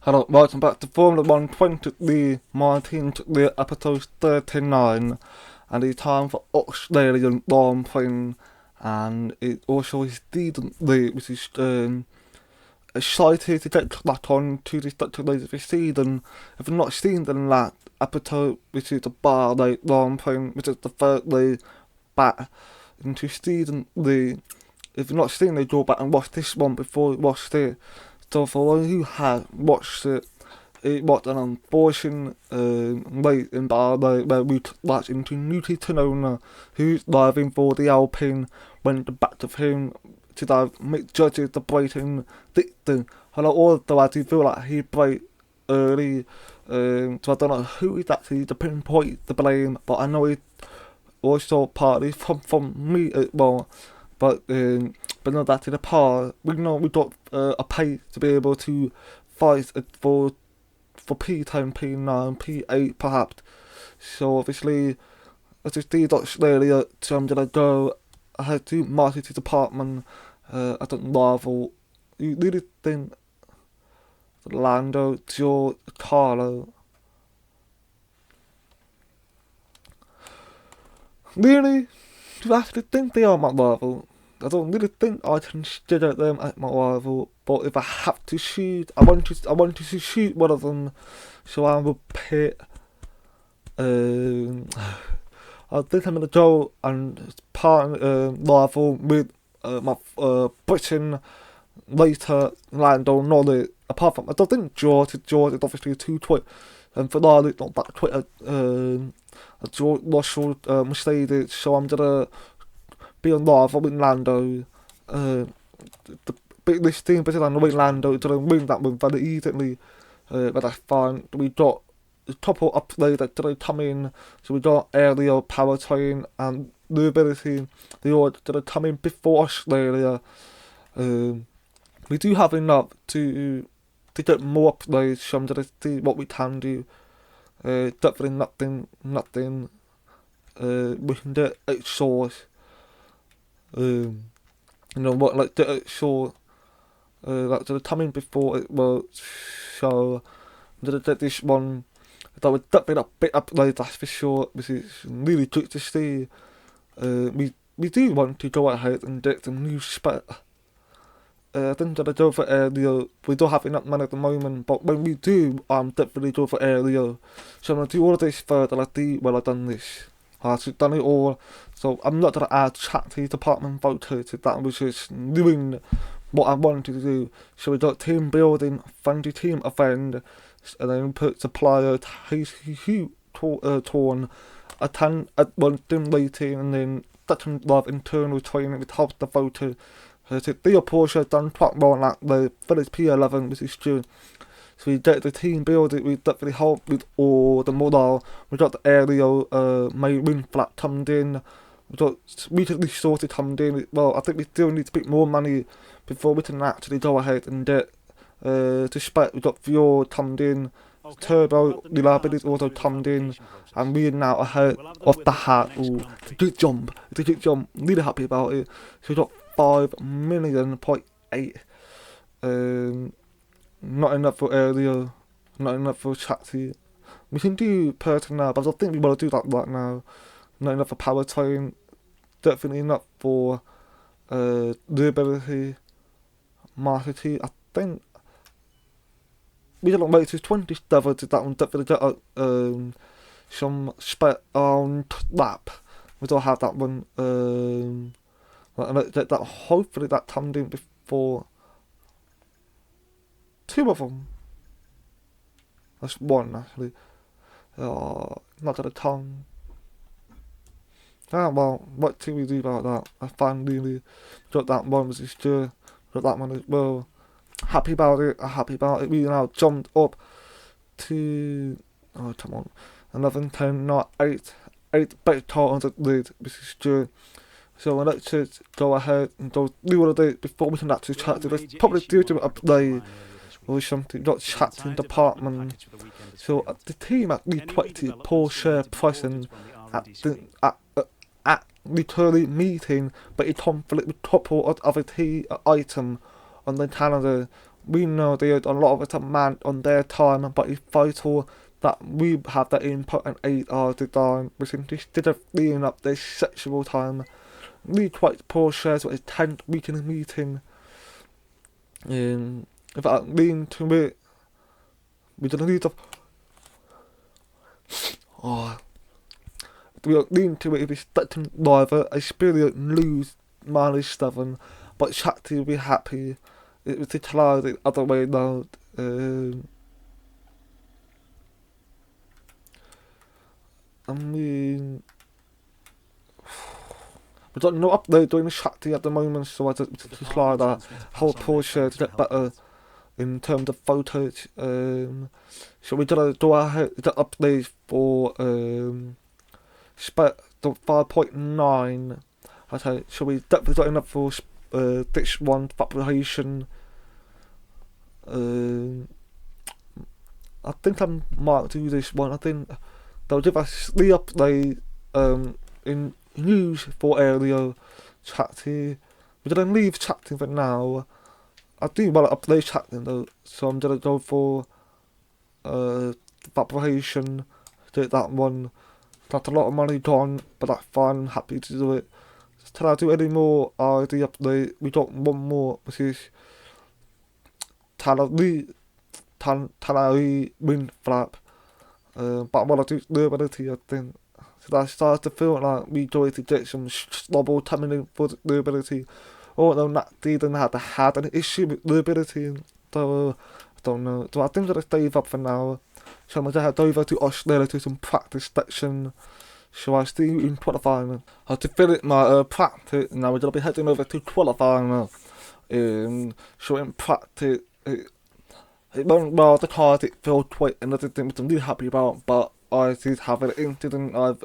Hello, welcome back to Formula 123 Martin to the episode 39 and the time for Australian Grand Prix, and it also is season 3, which is excited to get back on to the start of the season. If you've not seen the last episode, which is the Bahrain Grand Prix, which is the third day back into season 3, if you've not seen it, go back and watch this one before you watch it. So for those who have watched it, it was an unfortunate late in Bahrain where we took that into Nuti Tenona, who's driving for the Alpine, went back of him to make judges the braking dictum. And also I do feel like he braked early, so I don't know who is actually the pinpoint the blame, but I know it's also partly from me as well. But no, that's in the par. We know we got a pace to be able to fight for P10, P9, P8 perhaps. So obviously, as I see Australia, so I'm gonna go ahead to Marty's department. I don't rival. You really think Lando, George, Carlo? Really? Do I actually think they are my rival? I don't really think I consider them as my rival, but if I have to shoot, I want to shoot one of them, so I will pick. I think I'm gonna go and part rival with my Britain later Lando Norris. Apart from, I don't think George is obviously too quick, and Ferrari not that quick. George Russell Mercedes, so I'm gonna be on rival with Lando. This team better than with Lando to win that one very easily. But that's fine. We got the couple upgrades that did come in. So we got aerial powertrain and the ability. They all did come in before Australia. We do have enough to get more upgrades. So I'm gonna see what we can do. Definitely nothing. We can get exhaust. You know what, like the sure, like the timing before it was, so I'm gonna get this one. That would definitely a bit upgrade, that's for sure. This is really good to see. We do want to go ahead and get some new spec. I think that I go for aerial. We don't have enough money at the moment, but when we do, I'm definitely go for aerial. So I'm gonna do all of this first, and I do well. I've done this. I've done it all, so I'm not gonna add chat to the department photo to that, which is doing what I wanted to do. So we got team building, fundy team event, and then put supplier torn, one team rating, and then that can love internal training with help the photo. So Theo Porsche done quite well like the Philips P11, which is true. So we get the team building, we definitely help with all the model. We got the aerial main wing flap come in. We got recently sorted come in. Well, I think we still need to put more money before we can actually go ahead and get to spec. We got fuel come in, turbo reliability also come in, and we are now ahead of the hat. Ooh, it's a good jump. It's a good jump. Really happy about it. So we got 5 million.8. Not enough for earlier, not enough for chassis. We can do personnel, but I don't think we want to do that right now. Not enough for powertrain, definitely not for durability, marketing. I think we don't wait to 27 to that one. Definitely get some spec on lap. We don't have that one. That hopefully that comes in before. 2 of them. That's 1 actually. Not at a time. Ah well, what can we do about that? I finally got that one, which is true. Got that one as well. Happy about it. We now jumped up to, oh come on, 11, 10, not 8 better titles at lead, which is true. So let's just go ahead and go do all of it before we can actually chat to this. Probably do to update or something, not chat in department. So the team at the 20 Porsche present at literally meeting, but it conflict with couple of other item on the calendar. we know they a lot of it demand on their time, but it's vital that we have that input and aid our design, which instead of freeing up their sexual time, we quite poor shares with a 10-week meeting. If I lean to it, we don't need to. Oh, we don't lean to it if it's starting neither. Experience lose manage 7, but Shakti will be happy. It was the other way now. I mean, we don't know upload doing Shakti at the moment, so I just try that whole Porsche to get better in terms of photos. So we did do our update for the 5.9. Okay, so we definitely got enough for this one population. I think I might do this one. I think they'll give us the update in news for area chatting. We're gonna leave chatting for now. I do want to update chatting though, so I'm gonna go for population. Take that one. That's a lot of money gone, but that's fine. I'm happy to do it. Can I do any more ID update? We got one more, which is Tanari Wind Flap. But I want to do durability, I think. So I started to feel like we going to get some snowball coming in for durability. Although that didn't have an issue with durability, so I don't know. So I think I'm gonna stay up for now. So I'm gonna head over to Australia to some practice section. So I see you in qualifying. I have to finish my practice. Now we're gonna be heading over to qualifying. So in practice, it went well. The card it felt quite another thing which I'm really happy about. But I did have an incident. I've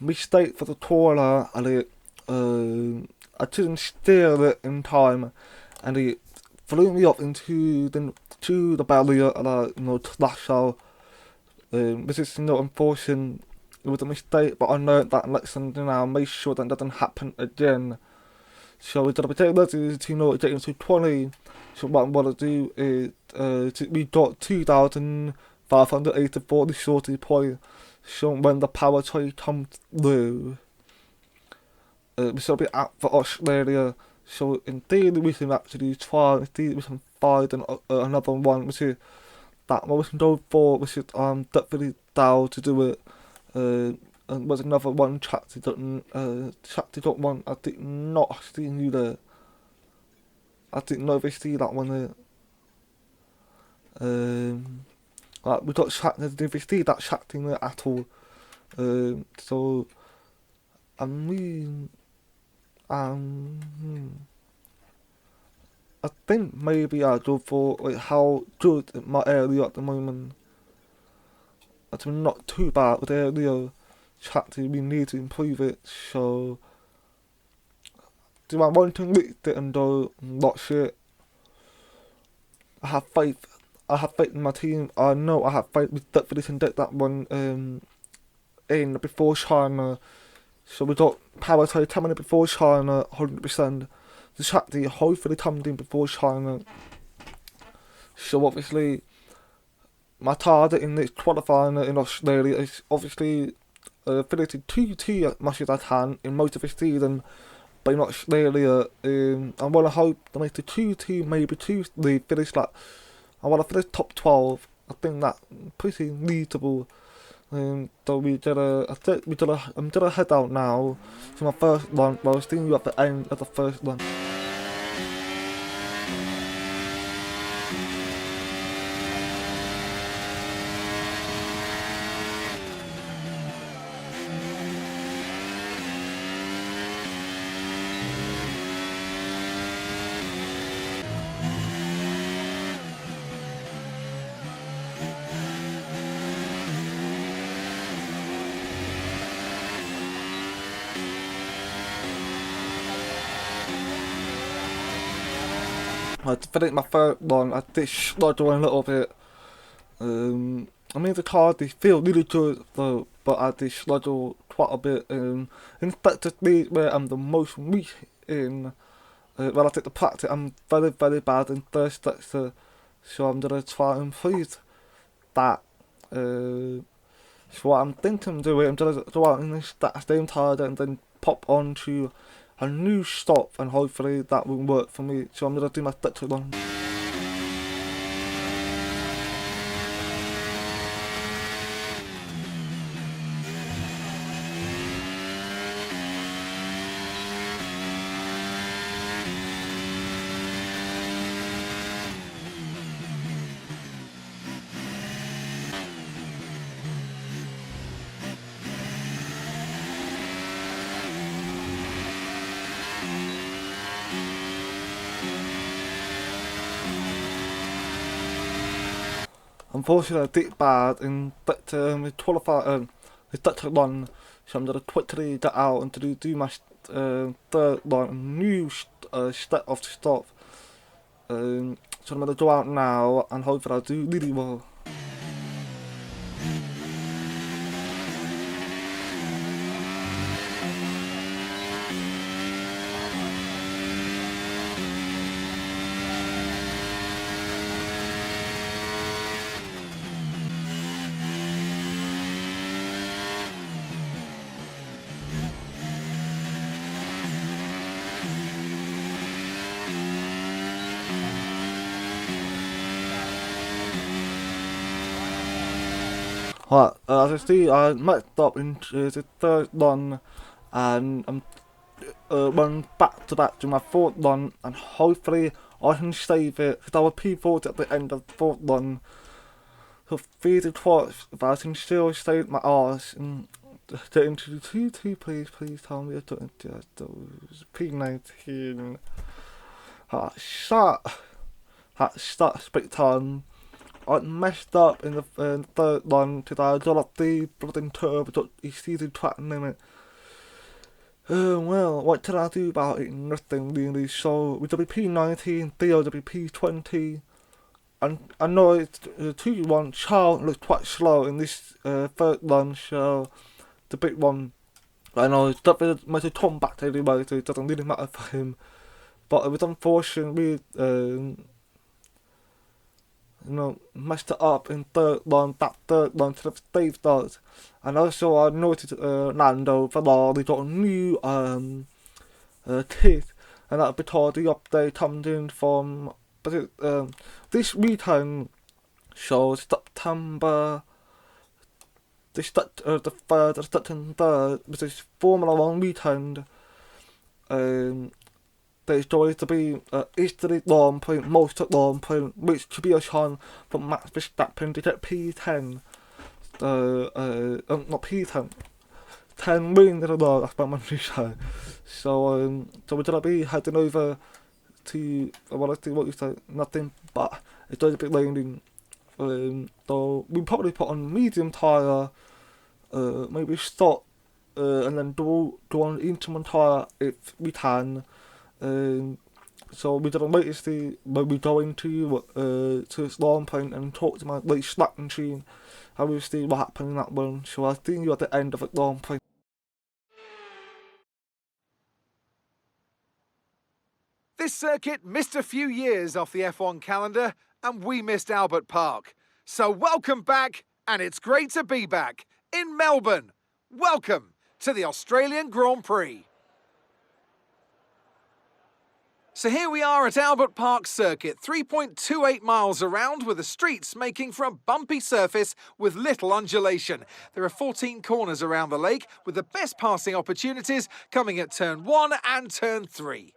mistake for the caller, and it I didn't steer it in time, and it flew me up into the barrier, and I slashed out. This is unfortunate. It was a mistake, but I learned that lesson now. Make sure that doesn't happen again. So we're gonna be taking that to get into 20. So what I'm gonna do is we got 2,584 shorty point. So when the power trade comes through, we shall be out for Australia. So in theory we can actually try. In theory we can find another one, which is that one we can go for. Which is definitely down to do it. And was another one Shakti got one. I did not see you there. I didn't know if they see that one there. Like we got Shakti. Did they see that Shakti there at all? So I mean, I think maybe I'll go for like how good my area at the moment. It's not too bad with area. Shakti, we need to improve it. So do I want to lick it and do not shit? I have faith. I have faith in my team. I know I have faith. We definitely can get that one in before China. So we got power to coming in before China, 100%. The Shakti hopefully coming in before China. So obviously, my target in this qualifying in Australia is obviously finishing 2-2 as much as I can in most of the season. But in Australia, I want to hope to make the 2-2, maybe 2-3 finish like. I want to finish top 12. I think that's pretty reasonable. So I'm gonna head out now to my first run, but I'll see you at the end of the first run. I finished my third one. I did struggle a little bit. I mean, the car they feel really good though, but I did struggle quite a bit. In fact, it's where I'm the most weak in. when I take the practice, I'm very, very bad in first sector, so I'm going to try and improve that. So what I'm thinking of doing, I'm going to go out in this that same tire and then pop onto a new stop, and hopefully that will work for me. So I'm going to do my sector one. Unfortunately, I did bad in that we qualified with that one, so I'm gonna quickly get out and to do my third one, new step of the stop. So I'm gonna go out now and hopefully I'll do really well. Right, as I see, I messed up in the third one, and I'm run back to back to my fourth one, and hopefully I can save it, because I was P40 at the end of the fourth one. So feed twice, but I can still save my arse and get into the 2-2, please tell me I don't do those. P19. Start split time. I messed up in the third one because I got up the bloody turbo to exceeded track limit. Well, what can I do about it? Nothing really. So with WP19, Theo WP20, and I know it's 2-1. Charles looks quite slow in this third one, so the big one. I know it's definitely much a come back anyway, so it doesn't really matter for him. But it was unfortunate messed it up in that third one to the Dave does. And also I noticed Lando Ferrari got a new kit, and that's because the update comes in from this weekend, so September the 3rd of September, which is Formula 1 weekend. There's going to be Easter long point, most long point, which could be a chance for Max Verstappen to get P10. Not P10. 10 wins in a row, that's what I'm going to say. So we're going to be heading over to, what you say, nothing but it's going to be raining. So we'll probably put on medium tyre, maybe stop, and then go on into my tyre if we can. So we're gonna wait to see when we go into this long point and talk to my like slack machine. I will see what happened in that one. So I'll see you at the end of the long point. This circuit missed a few years off the F1 calendar, and we missed Albert Park. So welcome back, and it's great to be back in Melbourne. Welcome to the Australian Grand Prix. So here we are at Albert Park Circuit, 3.28 miles around, with the streets making for a bumpy surface with little undulation. There are 14 corners around the lake, with the best passing opportunities coming at turn 1 and turn 3.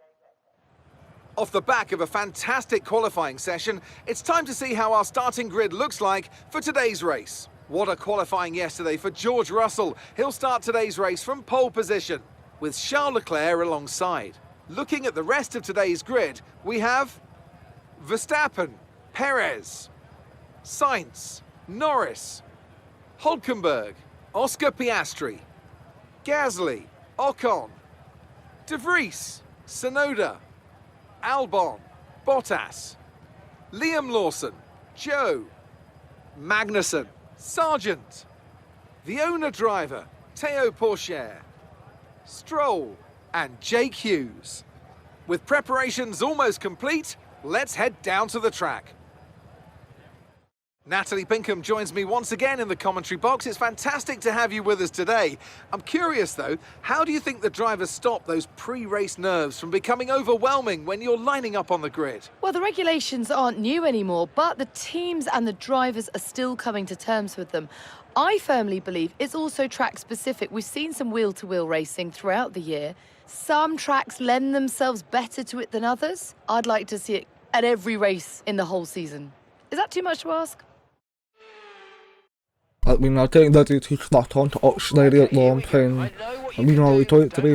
Off the back of a fantastic qualifying session, it's time to see how our starting grid looks like for today's race. What a qualifying yesterday for George Russell. He'll start today's race from pole position, with Charles Leclerc alongside. Looking at the rest of today's grid, we have Verstappen, Perez, Sainz, Norris, Hülkenberg, Oscar Piastri, Gasly, Ocon, De Vries, Tsunoda, Albon, Bottas, Liam Lawson, Joe, Magnussen, Sargent, the owner driver, Théo Pourchaire, Stroll, and Jake Hughes. With preparations almost complete, let's head down to the track. Natalie Pinkham joins me once again in the commentary box. It's fantastic to have you with us today. I'm curious though, how do you think the drivers stop those pre-race nerves from becoming overwhelming when you're lining up on the grid? Well, the regulations aren't new anymore, but the teams and the drivers are still coming to terms with them. I firmly believe it's also track specific. We've seen some wheel-to-wheel racing throughout the year. Some tracks lend themselves better to it than others. I'd like to see it at every race in the whole season. Is that too much to ask? I mean, I think that it's not on to Australia at one thing. I mean, we tried to be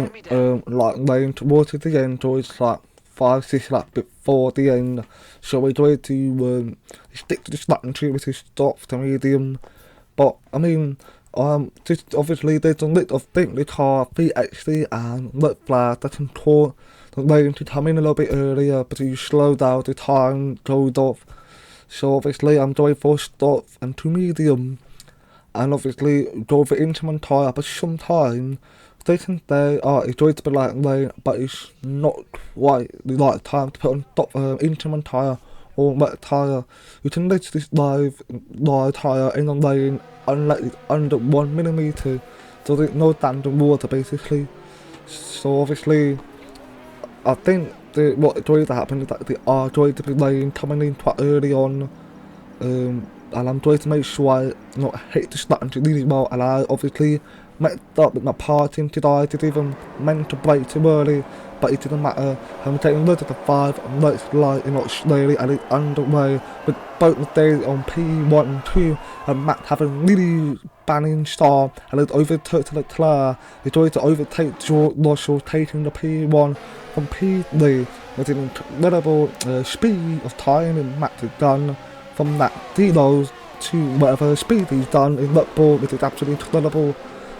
like lane towards the end, so it's like 5-6 laps before the end. So we tried to stick to the starting tree, which is stop to medium. But I mean, just obviously there's a little thing with car VXD and red flag that can cause the lane to come in a little bit earlier, but you slow down, the time goes off. So obviously I'm going for stop and to medium. And obviously go for instrument tyre, but sometimes they think they are enjoyed to be like lane, but it's not quite the right time to put on top instrument tyre or wet tyre. You can literally live tyre in the lane unless it's under 1mm, so there's no standing water basically. So obviously I think what going to happen is that they are going to be lane coming in quite early on. And I'm trying to make sure I not hit the starting to really well, and I obviously messed up with my parting today. I didn't even meant to brake too early, but it didn't matter. I'm taking loads of the 5 and let's light in Australia and it's underway with both the days on P1 and 2 and Matt having really banning start and it overtook to Leclerc. He tried to overtake George Russell, taking the P1 from P3 with an incredible speed of time and Matt had done. From that delos to whatever speed he's done in Red Bull, which is absolutely incredible.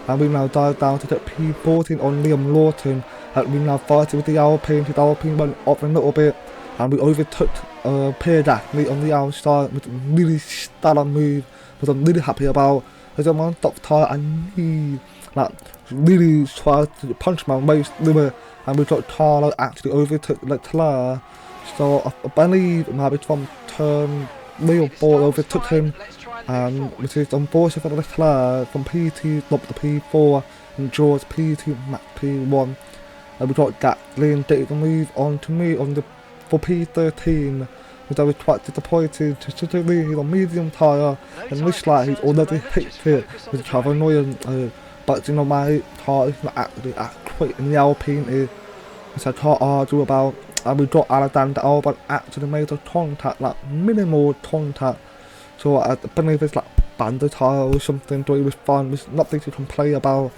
And we now dive down to the P14 on Liam Lawson, and we now fighting with the Alpine. The Alpine went off a little bit, and we overtook Pierre Gasly on the outside with a really stellar move, which I'm really happy about. As I'm on top tyre, I need like really try to punch my waist limit, and we got Carlo actually overtook Leclerc. So I believe it might be from turn. Real ball overtook him, and which is unfortunate for Leclerc from P2 up to P4 and George P2 Matt P1. And we got Gasly and did the move on to me on the for P13, which I was quite disappointed to suddenly he's on medium tyre and looks like he's already hit it, which is kind of annoying. But you know, my tyre is not actually as quick in the Alpine is, which I can't argue about. And we got Alexander Albon actually made a contact, like minimal contact. So I believe it's like banded tyre or something, so it was fun, there's nothing to complain about.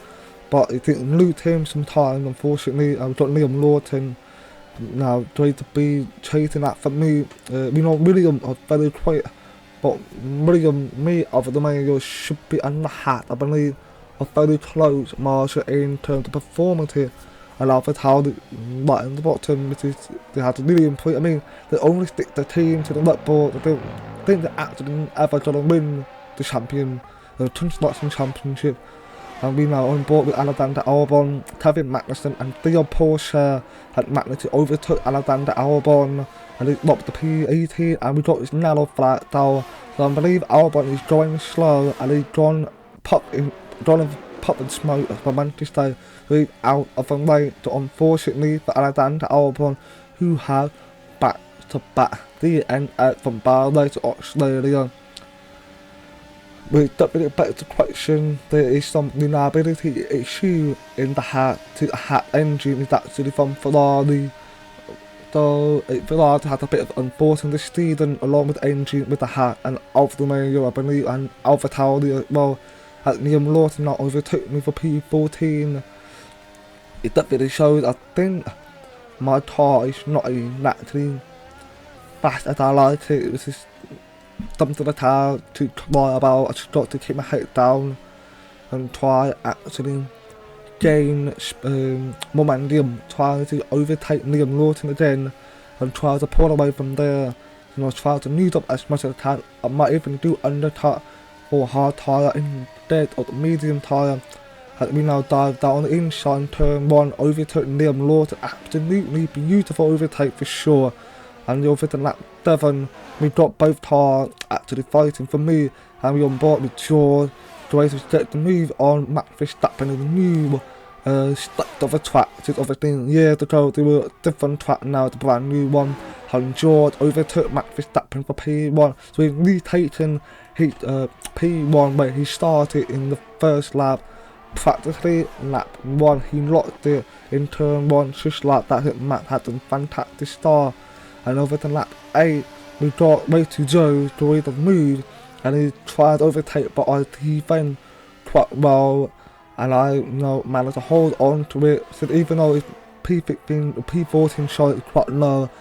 But it didn't lose him some time, unfortunately. I got Liam Lawson now trying to be chasing that for me. We know William are very quick, but William, me, other than me, should be on the hat, I believe, are very close, Marshall, in terms of performance here. I love it how they right in the bottom, which is they had to really improve. I mean, they only stick the team to the Red Bull. They don't think they're actually ever gonna win the championship. And we now on board with Alexander Albon, Kevin Magnussen and Theo Porsche had Magnussen overtook Alexander Albon and he dropped the P18 and we got this narrow flat down. So I believe Albon is going slow and he's gone popping smoke, as I meant to say, he's out of the way. So unfortunately for Alexander Albon, who has back to back the end from Bahrain to Australia. With that better question, there is some reliability issue in the hat engine is actually from Ferrari. So Ferrari had a bit of unfortunate this season along with the engine with the hat and Alfa Romeo I believe and Alpha Tauri as well. As Liam Lawson now overtook me for P14. It definitely shows I think my car is not naturally fast as I like it. This is something that I have to cry about. I just got to keep my head down and try actually gain momentum, try to overtake Liam Lawson again and try to pull away from there. You know, try to use up as much as I can. I might even do undercut or hard tyre instead of the medium tyre. as we now dive down the inside in turn 1, overtook Liam Lawson, absolutely beautiful overtake for sure. And over to lap 7, we got both cars actually fighting for me, and we on board with George. George was get the move on Max Verstappen in the new stuck of a track. Since obviously years ago they were a different track, now it's a brand new one. And George overtook Max Verstappen for P1, so he's retaken his P1 where he started in the first lap. Practically lap 1 he locked it in turn 1, just like that. Matt had a fantastic start. And over to lap 8, we got way to Joe to way the move, and he tried to overtake, but he then quite well, and I managed to hold on to it. So even though his P14 shot is quite low,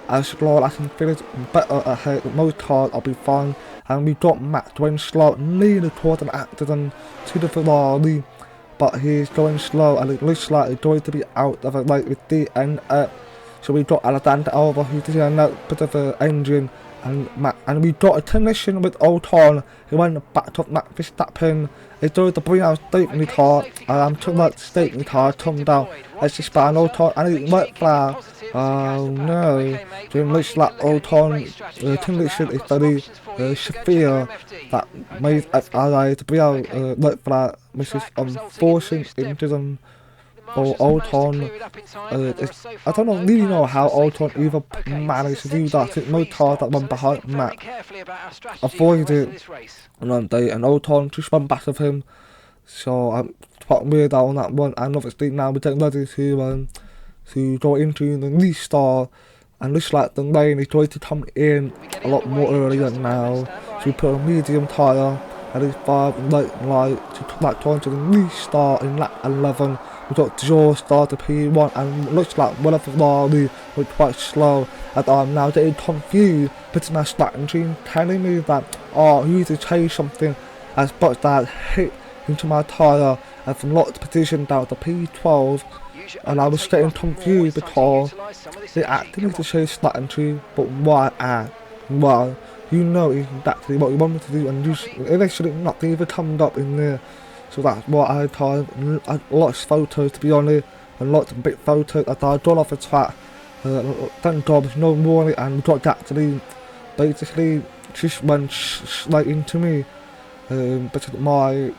I should I can finish better ahead with most cars, I'll be fine. And we got Matt going slow, nearly caused an accident to the Ferrari, but he's going slow, and it looks like he's going to be out of it like with the end up. So we got Alexander Albon, who's doing another bit of an engine, and we got a collision with Ocon, who went back to Max Verstappen. He drove the bring out Stately car, and I'm talking about Stately car, come down. It's just by an Ocon, and it went flat. Oh no, it looks like Ocon, collision is very severe, that made it to be out went flat, which is unfortunate into them. Or Ocon, I don't really know how Ocon even managed to do that. It's no car that went behind Matt avoided it on one day, and Ocon just went back of him. So I'm quite weird out on that one. And obviously now we're getting ready to go into the restart, and looks like the lane is going to come in a lot more earlier now. So we put a medium tyre, and it's 5 light to come back on to the restart in lap 11. We got George started P1, and looks like one of the Ferrari was quite slow, and I'm now getting confused between my strategy telling me that you need to change something, as but that hit into my tyre and from locked position down to P12, and I was getting confused because they actually need to change strategy, but why? Well, you know exactly what you want me to do, and you initially not even come up in there. So that's what I tried. I lost photos, to be honest, and lots of big photos. I got off the track. Thank God there's no warning, and got actually basically just went straight into me. But my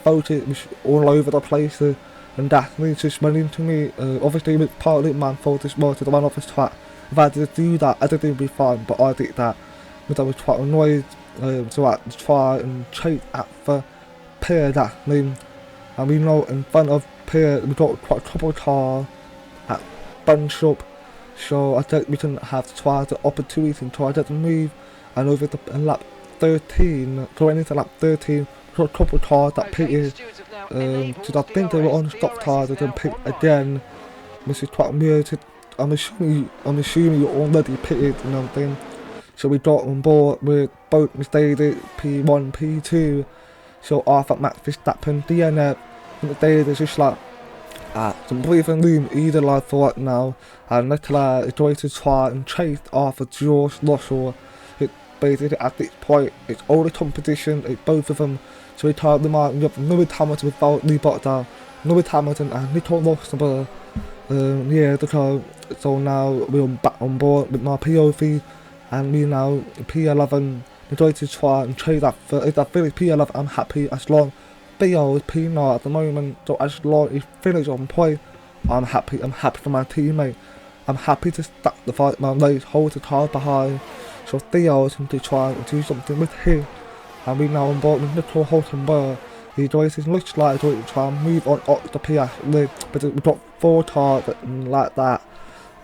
photos was all over the place, and Daphne just went into me. Obviously, it was partly my fault as well, to the one off the track. If I did do that, I think it would be fine, but I did that. But I was quite annoyed, so I try and chase after Pierre Daphne, and we know in front of Pierre we got quite a couple of cars at bunch up, so I think we can have to try the opportunity and try to move. And over to lap 13, going into lap 13, we got a couple of cars that pitted, so I think they were on stop tires and then pit again, which is quite weird. I'm assuming you already pitted, you know what I'm saying. So we got on board with both Mercedes P1, P2. So after Max Verstappen, DNF, and the day is just like, some breathing room either like for right now, and Leclerc is going to try and chase after George Russell. It basically at this point, it's all the competition, it's both of them, so we tried them out. You have Lewis Hamilton without Lee Bottas, Lewis Hamilton and Nico Rosberg. So now we're back on board with my POV, and we now P11. We're going to try and trade that for, if I finish P11, I'm happy. As long Theo is P9 at the moment, so as long as finish on point, I'm happy for my teammate. I'm happy to start the fight, my race, hold the car behind, so Theo is going to try and do something with him. And we now on board with Nico Hulkenberg. He looks like he's going to try and move on up the PS, but we've got 4 cars like that.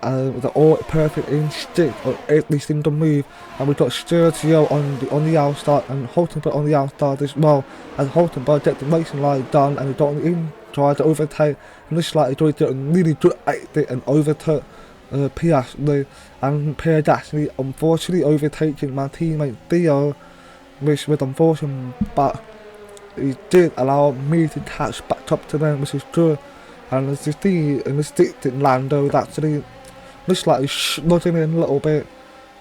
They're all perfect instinct, or at least in the move, and we've got Sergio on the outside and Hulkenberg on the outside as well. As Hulkenberg get the racing line done, and he got in try to overtake, and looks like he did a really good exit and overtook Piastri, and Pierre Gasly unfortunately overtaking my teammate Theo, which was unfortunate, but he did allow me to catch back up to them, which is good. And as you see in the stick in Lando, that actually looks like he's nodding in a little bit,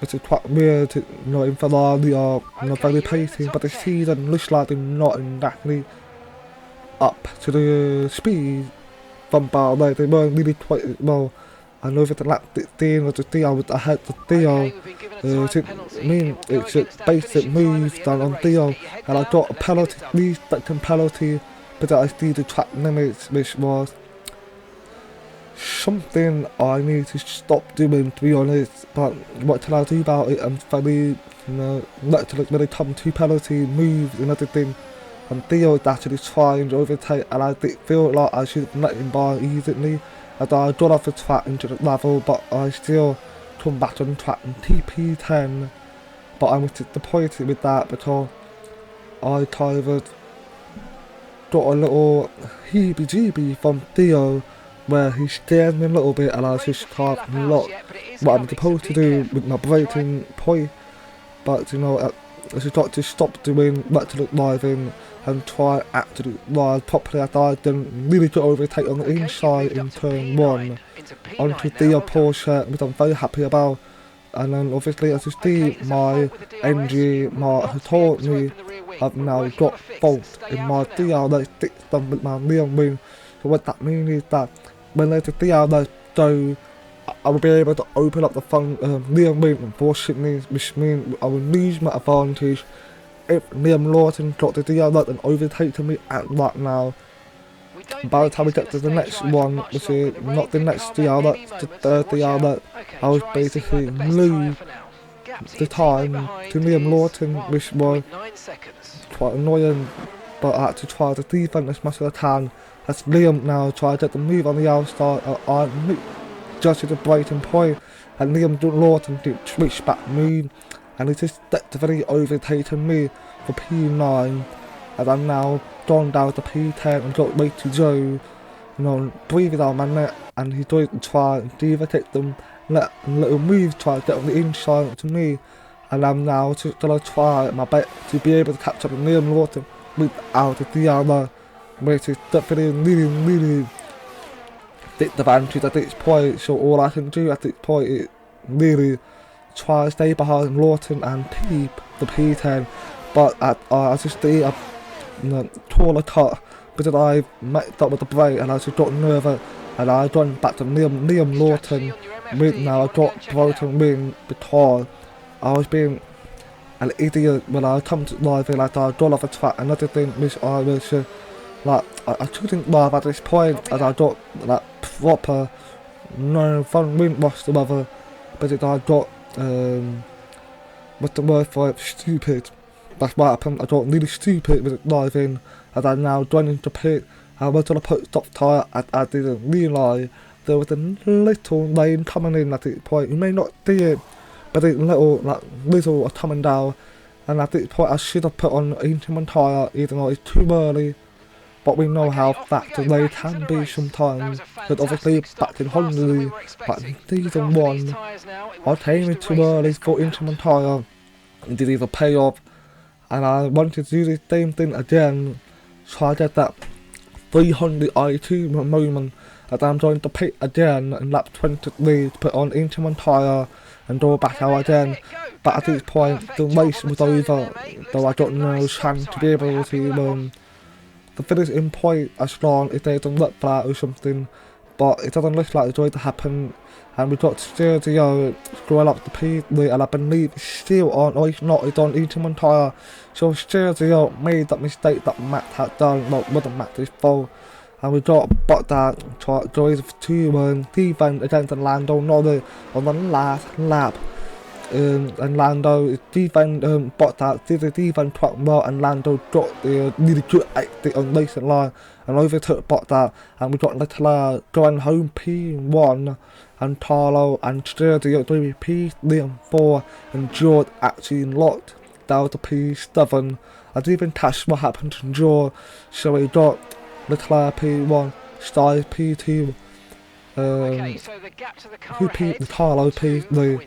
which is quite weird, in Ferrari are very pacey, but the season looks like they're not exactly up to the speed from bar like they weren't really quite well. And over the lap 16 or 20 I was ahead to Theo. It's a basic move done on Theo, and I got a penalty, respecting penalty, but I see the track limits, which was something I need to stop doing, to be honest. But what can I do about it? I'm very, naturally when it comes to penalty moves and everything. And Theo is actually trying to overtake, and I feel like I should let him by easily. And I got off the track into the level, but I still come back on track in TP10. But I was disappointed with that because I kind of got a little heebie-jeebie from Theo, where he scared me a little bit, and I was just kind of not what I'm supposed to do with my braking point. But I just got to stop doing natural driving and try actually ride properly. I didn't really get overtake on the inside in turn 1 onto the Porsche, which I'm very happy about. And then obviously, as you see, my NG has told me I've now got fault in my DRS system with my Liam wing. So what that means is that when there's a DRS go, I will be able to open up the front Liam wing, unfortunately, which means I will lose my advantage if Liam Lawson got the DRS and overtaken me at right now. By the time we get to the next one, which is not the next DRS, the third DRS, I was basically lose the time to Liam Lawson, which was quite annoying, but I had to try to defend as much as I can. As Liam now tried to move on the outside, I just at the breaking point, and Liam Lawson did switch back move, and he just definitely overtaken me for P9, and I'm now gone down to P10 and got way to Joe, breathing down my neck, and he tried to try and overtake them, let little move try to get on the inside to me, and I'm now just gonna try my best to be able to catch up with Liam Lawson without the DRS, which is definitely really disadvantage at this point. So all I can do at this point is really try to stay behind Lawson and keep the P10, but I just did a taller cut because I messed up with the brake, and I just got nervous, and I gone back to Liam Lawson with now I got broken wing because I was being an idiot when I come to driving. Like I got off the track, another thing which I was I couldn't drive at this point, and I got proper front wing whatsoever, but I got what's the word for it, stupid. That's what happened. I got really stupid with driving, and I now gone into pit. I went to the pit stop tyre, and I didn't realise there was a little lane coming in at this point. You may not see it, but it's little coming down, and at this point I should have put on incoming tyre, even though it's too early. But we know how fast they can be sometimes. But obviously back in Honda, back in season 1, I came in too early for incoming tyre, and did either pay off. And I wanted to do the same thing again, so I get that 300 i2 moment, and I'm going to pit again in lap 23 to put on incoming tyre and go back out again. But at this point the race was over, though I got no chance to be able to finish in point as long as they don't look flat or something. But it doesn't look like it's going to happen, and we've got Sergio screwing up the P3, and I believe it's still on, or if not, it's on incoming tyre. So Sergio made that mistake that Matt had done, well, wasn't Matt's fault. And we got Bottas joins to defend against Lando Norris on the last lap. And Lando is Bottas did the defend quite well, and Lando got the really good exit on the racing line and overtook Bottas, and we got Leclerc going home P1, and Carlo and Sergio doing P3 and 4, and George actually locked down to P7. I didn't even catch what happened to George, so we got Leclerc P1, Stein P2, Carlo P3.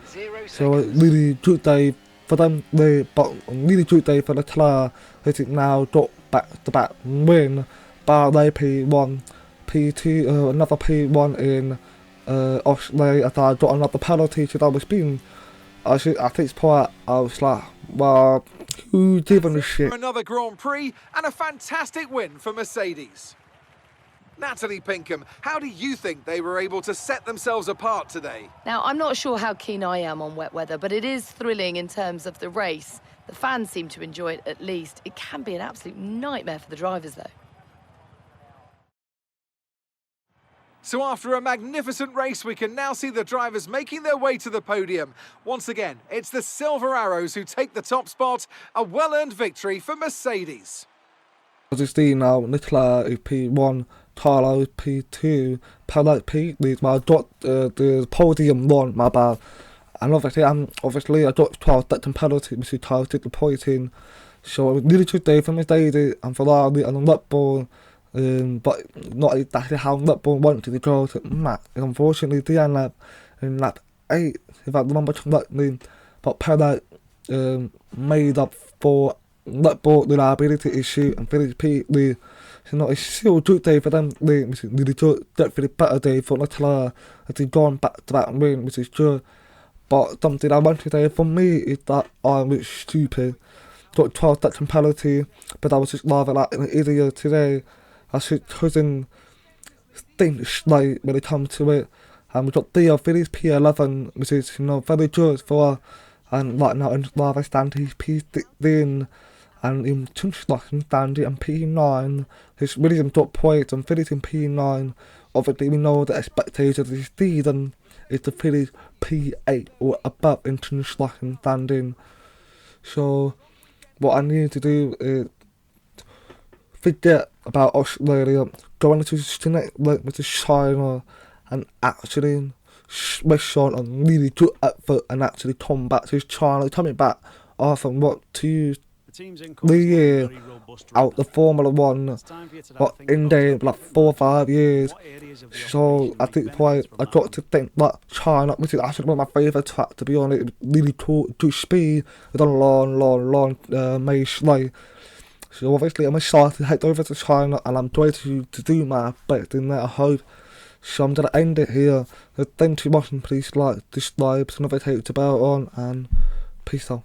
So a really good day for them, but really good day for Leclerc, who's now got back-to-back win. Barley P1, P2, another P1 in Australia, and I got another penalty because I was being, at this point I was like, well, Who given a shit? For another Grand Prix and a fantastic win for Mercedes. Natalie Pinkham, how do you think they were able to set themselves apart today? Now, I'm not sure how keen I am on wet weather, but it is thrilling in terms of the race. The fans seem to enjoy it at least. It can be an absolute nightmare for the drivers, though. So after a magnificent race, we can now see the drivers making their way to the podium. Once again, it's the Silver Arrows who take the top spot, a well-earned victory for Mercedes. As you see now, Leclerc is P1, Carlo is P2, Perez P3, but I got the podium one, my bad. And obviously I got 12 second penalty, which is Carlo took the point in. So it was really good day for Mercedes and Ferrari and Red Bull. But not exactly how Red Bull wanted to go to Max. Unfortunately, the end lap in lap 8, if I remember correctly, but Perez made up for Red Bull reliability issue and finished P3. So it's still a good day for them. It's really good, definitely better day for Leclerc as he's gone back to that win, which is good. But something I want to say for me is that I was stupid. Got 12 second penalty, but I was just rather like an idiot today. I couldn't think straight when it comes to it. And we got Theo Phillips P11, which is, very good for, and right now in rather stand he's P16, and in Tunschlachen standing and P9, his William got points and Phillips in P9. Obviously we know the expectation of this season is to finish P8 or above in Tunschlachen standing. So what I need to do is forget about Australia, go into with China and actually smash on a really good effort and actually come back to China, coming back after what 2-3 years out the Formula 1, but in there like 4 or 5 years. So I think I got to think that China, which is actually one of my favourite tracks to be honest, it really cool, good speed, it's a long maze slide. So obviously I'm excited to head over to China and I'm going to do my best in there, I hope. So I'm going to end it here. Thank you for watching, please like, subscribe, so never take the bell on, and peace out.